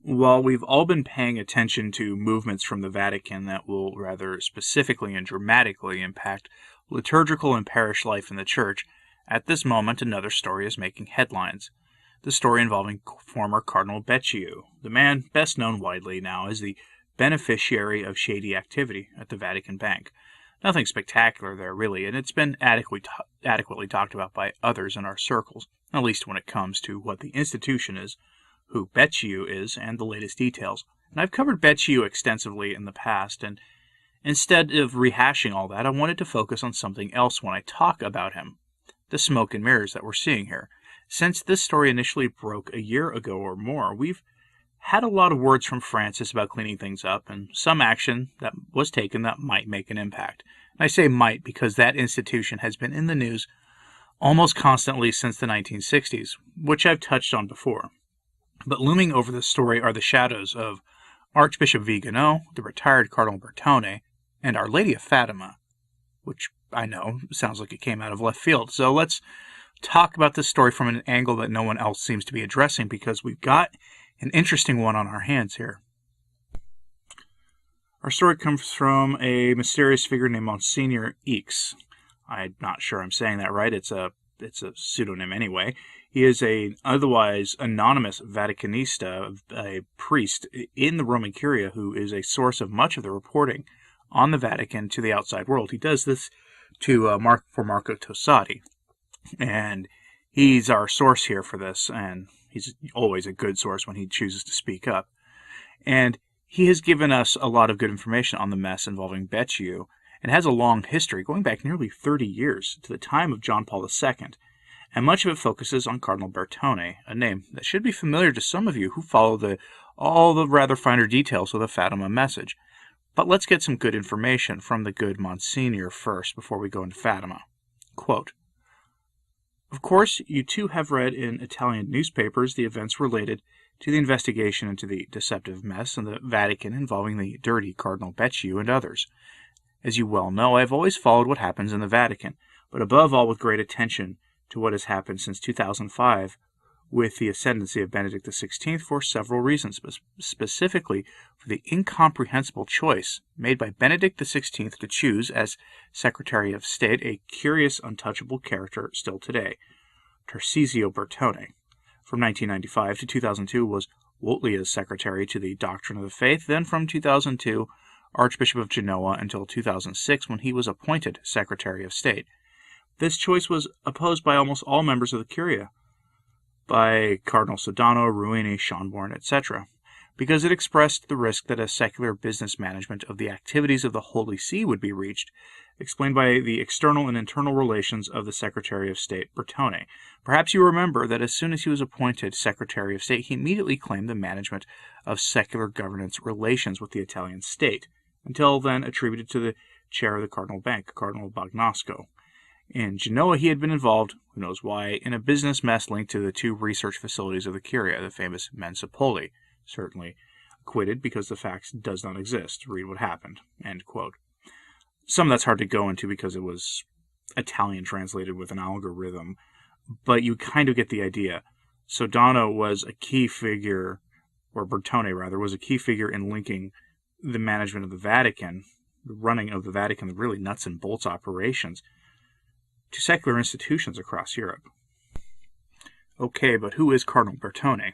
While we've all been paying attention to movements from the Vatican that will rather specifically and dramatically impact liturgical and parish life in the Church, at this moment another story is making headlines. The story involving former Cardinal Becciu, the man best known widely now as the beneficiary of shady activity at the Vatican Bank. Nothing spectacular there, really, and it's been adequately talked about by others in our circles, at least when it comes to what the institution is, who Becciu is, and the latest details. And I've covered Becciu extensively in the past, and instead of rehashing all that, I wanted to focus on something else when I talk about him. The smoke and mirrors that we're seeing here. Since this story initially broke a year ago or more, we've had a lot of words from Francis about cleaning things up, and some action that was taken that might make an impact. And I say might because that institution has been in the news almost constantly since the 1960s, which I've touched on before. But looming over this story are the shadows of Archbishop Vigano, the retired Cardinal Bertone, and Our Lady of Fatima, which I know sounds like it came out of left field. So let's talk about this story from an angle that no one else seems to be addressing, because we've got an interesting one on our hands here. Our story comes from a mysterious figure named Monsignor X. I'm not sure I'm saying that right. It's a pseudonym anyway. He is an otherwise anonymous Vaticanista, a priest in the Roman Curia who is a source of much of the reporting on the Vatican to the outside world. He does this for Marco Tossati, and he's our source here for this, and he's always a good source when he chooses to speak up. And he has given us a lot of good information on the mess involving Becciu, and has a long history going back nearly 30 years to the time of John Paul II, and much of it focuses on Cardinal Bertone, a name that should be familiar to some of you who follow all the rather finer details of the Fatima message. But let's get some good information from the good Monsignor first before we go into Fatima. Quote, "Of course, you too have read in Italian newspapers the events related to the investigation into the deceptive mess in the Vatican involving the dirty Cardinal Becciu and others. As you well know, I have always followed what happens in the Vatican, but above all with great attention to what has happened since 2005 with the ascendancy of Benedict XVI for several reasons, but specifically for the incomprehensible choice made by Benedict XVI to choose as Secretary of State a curious, untouchable character still today, Tarcisio Bertone. From 1995 to 2002 was Wojtlia's secretary to the Doctrine of the Faith, then from 2002 Archbishop of Genoa until 2006 when he was appointed Secretary of State. This choice was opposed by almost all members of the Curia, by Cardinal Sodano, Ruini, Schönborn, etc., because it expressed the risk that a secular business management of the activities of the Holy See would be reached, explained by the external and internal relations of the Secretary of State, Bertone. Perhaps you remember that as soon as he was appointed Secretary of State, he immediately claimed the management of secular governance relations with the Italian state, until then attributed to the chair of the Cardinal Bank, Cardinal Bagnasco. In Genoa, he had been involved, who knows why, in a business mess linked to the two research facilities of the Curia, the famous Mensa Poli, certainly acquitted because the facts does not exist. Read what happened." End quote. Some of that's hard to go into because it was Italian translated with an algorithm, but you kind of get the idea. Sodano was a key figure, or Bertone rather, was a key figure in linking the management of the Vatican, the running of the Vatican, the really nuts and bolts operations, to secular institutions across Europe. Okay, but who is Cardinal Bertone?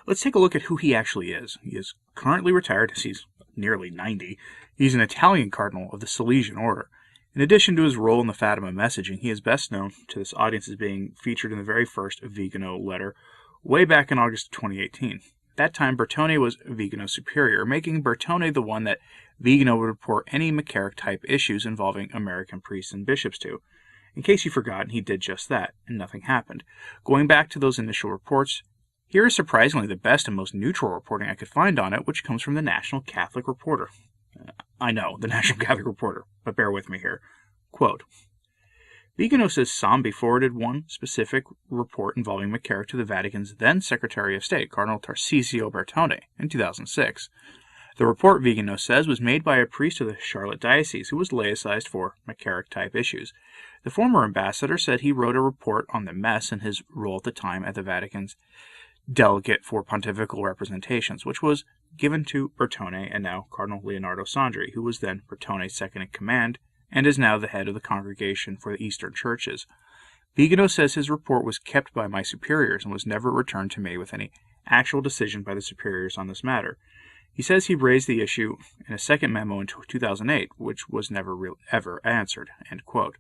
Let's take a look at who he actually is. He is currently retired, as he's nearly 90. He's an Italian cardinal of the Salesian order. In addition to his role in the Fatima messaging, he is best known to this audience as being featured in the very first Vigano letter way back in August of 2018. At that time, Bertone was Vigano's superior, making Bertone the one that Vigano would report any McCarrick-type issues involving American priests and bishops to. In case you've forgotten, he did just that, and nothing happened. Going back to those initial reports, here is surprisingly the best and most neutral reporting I could find on it, which comes from the National Catholic Reporter. I know, the National Catholic Reporter, but bear with me here. Quote, "Vigano says Sambi forwarded one specific report involving McCarrick to the Vatican's then Secretary of State, Cardinal Tarcisio Bertone, in 2006. The report, Vigano says, was made by a priest of the Charlotte Diocese who was laicized for McCarrick-type issues. The former ambassador said he wrote a report on the mess in his role at the time at the Vatican's delegate for pontifical representations, which was given to Bertone and now Cardinal Leonardo Sandri, who was then Bertone's second-in-command and is now the head of the Congregation for the Eastern Churches. Vigano says his report was kept by my superiors and was never returned to me with any actual decision by the superiors on this matter. He says he raised the issue in a second memo in 2008, which was never ever answered." End quote.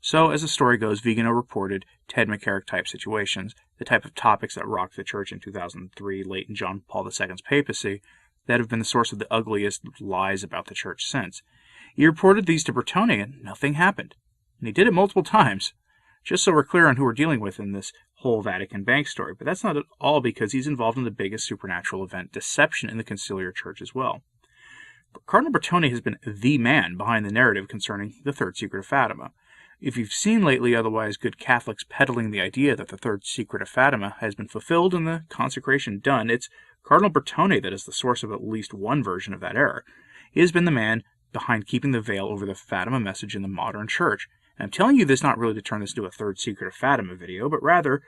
So, as the story goes, Vigano reported Ted McCarrick-type situations, the type of topics that rocked the church in 2003, late in John Paul II's papacy, that have been the source of the ugliest lies about the church since. He reported these to Bertone, and nothing happened. And he did it multiple times. Just so we're clear on who we're dealing with in this whole Vatican bank story, but that's not at all because he's involved in the biggest supernatural event, deception in the conciliar church as well. But Cardinal Bertone has been the man behind the narrative concerning the Third Secret of Fatima. If you've seen lately otherwise good Catholics peddling the idea that the Third Secret of Fatima has been fulfilled and the consecration done, it's Cardinal Bertone that is the source of at least one version of that error. He has been the man behind keeping the veil over the Fatima message in the modern church. And I'm telling you this not really to turn this into a Third Secret of Fatima video, but rather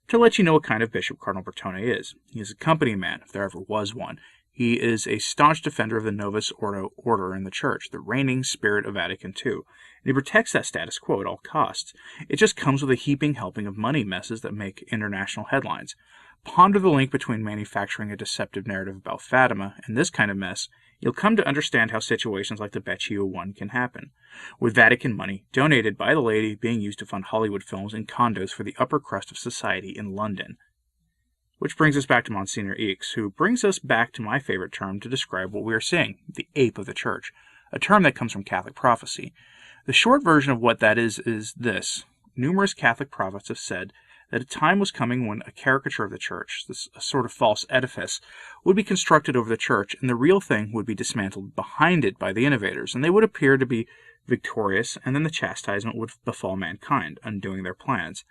to let you know what kind of bishop Cardinal Bertone is. He is a company man, if there ever was one. He is a staunch defender of the Novus Ordo in the Church, the reigning spirit of Vatican II, and he protects that status quo at all costs. It just comes with a heaping helping of money messes that make international headlines. Ponder the link between manufacturing a deceptive narrative about Fatima and this kind of mess. You'll come to understand how situations like the Becciu one can happen, with Vatican money donated by the laity being used to fund Hollywood films and condos for the upper crust of society in London. Which brings us back to Monsignor Eakes, who brings us back to my favorite term to describe what we are seeing, the ape of the church, a term that comes from Catholic prophecy. The short version of what that is this. Numerous Catholic prophets have said that a time was coming when a caricature of the church, this a sort of false edifice, would be constructed over the church, and the real thing would be dismantled behind it by the innovators, and they would appear to be victorious, and then the chastisement would befall mankind, undoing their plans.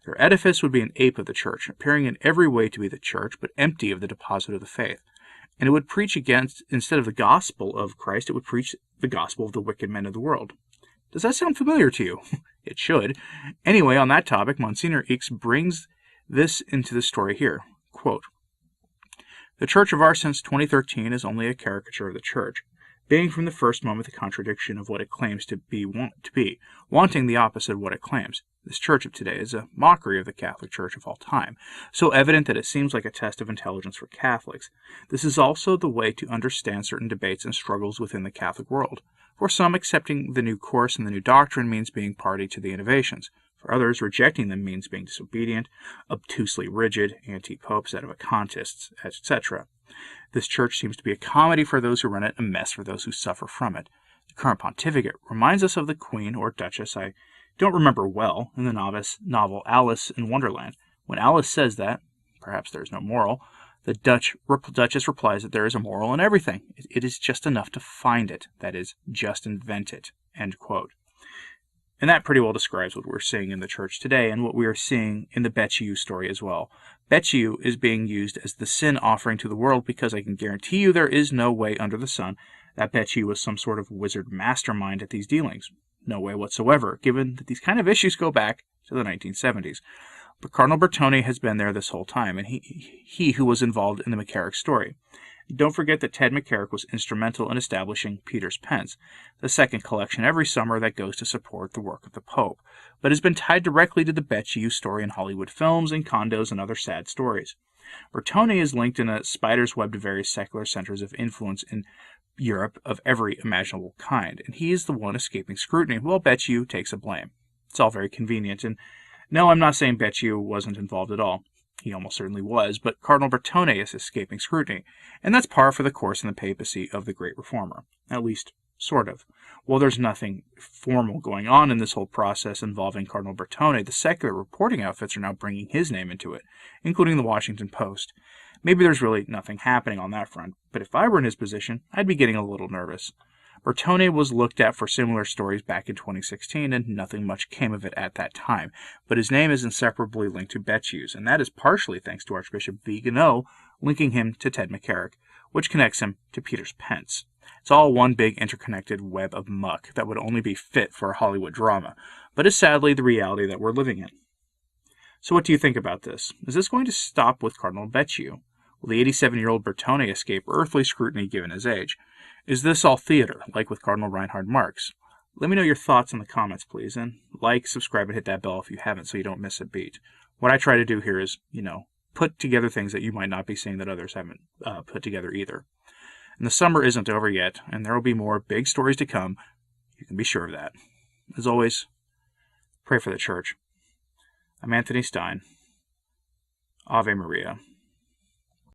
Their edifice would be an ape of the church, appearing in every way to be the church, but empty of the deposit of the faith. And it would preach against, instead of the gospel of Christ, it would preach the gospel of the wicked men of the world. Does that sound familiar to you? It should. Anyway, on that topic, Monsignor Eakes brings this into the story here. Quote, "The church of ours since 2013 is only a caricature of the church, being from the first moment the contradiction of what it claims to be, wanting the opposite of what it claims. This church of today is a mockery of the Catholic Church of all time, so evident that it seems like a test of intelligence for Catholics. This is also the way to understand certain debates and struggles within the Catholic world. For some, accepting the new course and the new doctrine means being party to the innovations. For others, rejecting them means being disobedient, obtusely rigid, anti-pope, sedevacantists, etc. This church seems to be a comedy for those who run it, a mess for those who suffer from it. The current pontificate reminds us of the Queen or Duchess I don't remember well in the novel Alice in Wonderland. When Alice says that, perhaps there is no moral, the Duchess replies that there is a moral in everything. It is just enough to find it. That is, just invent it." End quote. And that pretty well describes what we're seeing in the church today and what we are seeing in the Becciu story as well. Becciu is being used as the sin offering to the world because I can guarantee you there is no way under the sun that Becciu was some sort of wizard mastermind at these dealings. No way whatsoever, given that these kind of issues go back to the 1970s. But Cardinal Bertone has been there this whole time, and he who was involved in the McCarrick story. Don't forget that Ted McCarrick was instrumental in establishing Peter's Pence, the second collection every summer that goes to support the work of the Pope, but has been tied directly to the Becciu story in Hollywood films and condos and other sad stories. Bertone is linked in a spider's web to various secular centers of influence in Europe of every imaginable kind, and he is the one escaping scrutiny, while Becciu takes the blame. It's all very convenient, and no, I'm not saying Becciu wasn't involved at all. He almost certainly was, but Cardinal Bertone is escaping scrutiny, and that's par for the course in the papacy of the great reformer, at least sort of. While there's nothing formal going on in this whole process involving Cardinal Bertone, the secular reporting outfits are now bringing his name into it, including the Washington Post. Maybe there's really nothing happening on that front, but if I were in his position, I'd be getting a little nervous. Bertone was looked at for similar stories back in 2016, and nothing much came of it at that time, but his name is inseparably linked to Becciu's, and that is partially thanks to Archbishop Vigano linking him to Ted McCarrick, which connects him to Peter's Pence. It's all one big interconnected web of muck that would only be fit for a Hollywood drama, but is sadly the reality that we're living in. So what do you think about this? Is this going to stop with Cardinal Becciu? Will the 87-year-old Bertone escape earthly scrutiny given his age? Is this all theater, like with Cardinal Reinhard Marx? Let me know your thoughts in the comments, please, and like, subscribe, and hit that bell if you haven't so you don't miss a beat. What I try to do here is, put together things that you might not be seeing that others haven't put together either. And the summer isn't over yet, and there will be more big stories to come. You can be sure of that. As always, pray for the church. I'm Anthony Stine. Ave Maria.